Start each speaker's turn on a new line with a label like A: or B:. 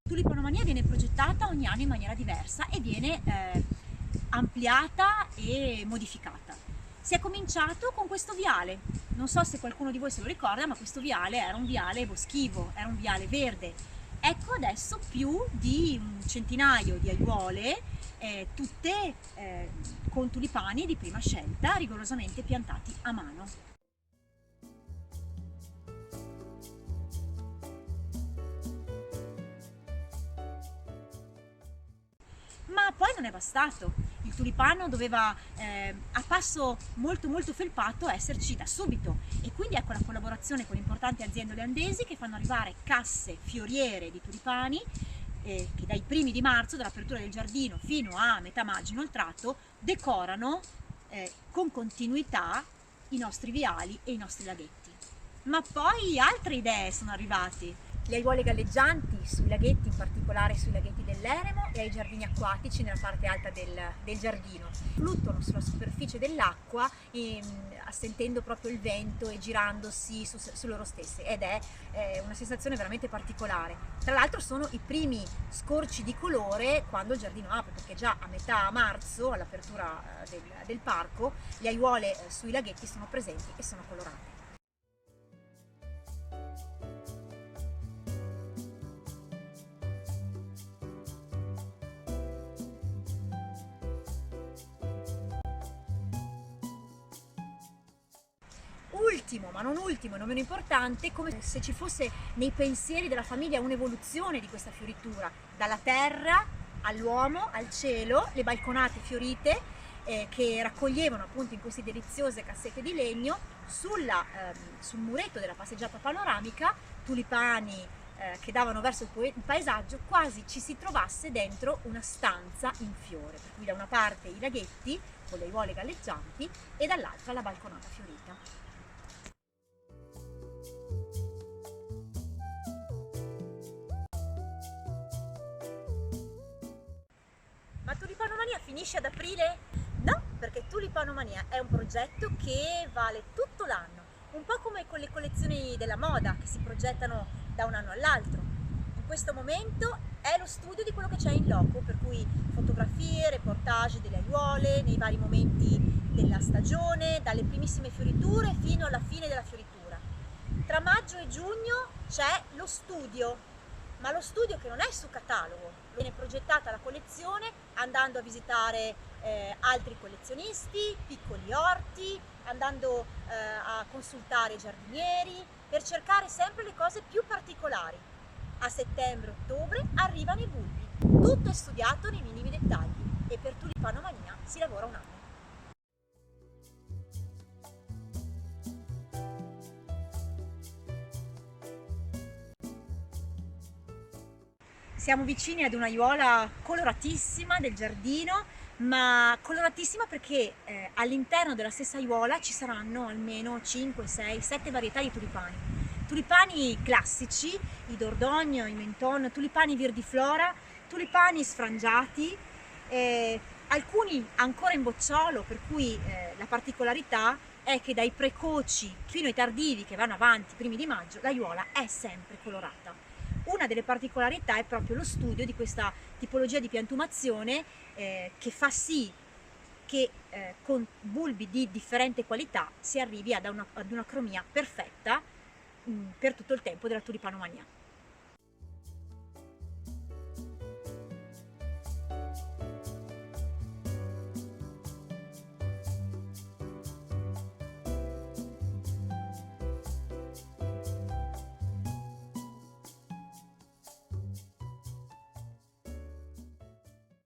A: Tulipanomania viene progettata ogni anno in maniera diversa e viene ampliata e modificata. Si è cominciato con questo viale, non so se qualcuno di voi se lo ricorda, ma questo viale era un viale boschivo, era un viale verde. Ecco adesso più di un centinaio di aiuole, tutte con tulipani di prima scelta, rigorosamente piantati a mano. Ma poi non è bastato, il tulipano doveva a passo molto felpato esserci da subito, e quindi ecco la collaborazione con importanti aziende olandesi che fanno arrivare casse fioriere di tulipani che dai primi di marzo, dall'apertura del giardino fino a metà maggio inoltrato, decorano con continuità i nostri viali e i nostri laghetti. Ma poi altre idee sono arrivate. Le aiuole galleggianti sui laghetti, in particolare sui laghetti dell'eremo, e ai giardini acquatici nella parte alta del giardino. Fluttuano sulla superficie dell'acqua, sentendo proprio il vento e girandosi su loro stesse, ed è una sensazione veramente particolare. Tra l'altro sono i primi scorci di colore quando il giardino apre, perché già a metà marzo, all'apertura del parco, le aiuole sui laghetti sono presenti e sono colorate. Ultimo, ma non ultimo e non meno importante, come se ci fosse nei pensieri della famiglia un'evoluzione di questa fioritura, dalla terra all'uomo, al cielo, le balconate fiorite che raccoglievano appunto in queste deliziose cassette di legno, sul muretto della passeggiata panoramica, tulipani che davano verso il paesaggio, quasi ci si trovasse dentro una stanza in fiore, per cui da una parte i laghetti con le aiuole galleggianti e dall'altra la balconata fiorita. Ma Tulipanomania finisce ad aprile? No, perché Tulipanomania è un progetto che vale tutto l'anno, un po' come con le collezioni della moda che si progettano da un anno all'altro. In questo momento è lo studio di quello che c'è in loco, per cui fotografie, reportage delle aiuole nei vari momenti della stagione, dalle primissime fioriture fino alla fine della fioritura. Tra maggio e giugno c'è lo studio, ma lo studio che non è su catalogo, viene progettata la collezione andando a visitare altri collezionisti, piccoli orti, andando a consultare i giardinieri, per cercare sempre le cose più particolari. A settembre-ottobre arrivano i bulbi, tutto è studiato nei minimi dettagli, e per Tulipanomania si lavora un anno. Siamo vicini ad un'aiuola coloratissima del giardino, ma coloratissima perché all'interno della stessa aiuola ci saranno almeno 5, 6, 7 varietà di tulipani. Tulipani classici, i Dordogne, i Menton, tulipani virdiflora, tulipani sfrangiati, alcuni ancora in bocciolo, per cui la particolarità è che dai precoci fino ai tardivi che vanno avanti, primi di maggio, l'aiuola è sempre colorata. Una delle particolarità è proprio lo studio di questa tipologia di piantumazione che fa sì che con bulbi di differente qualità si arrivi ad una cromia perfetta per tutto il tempo della tulipanomania.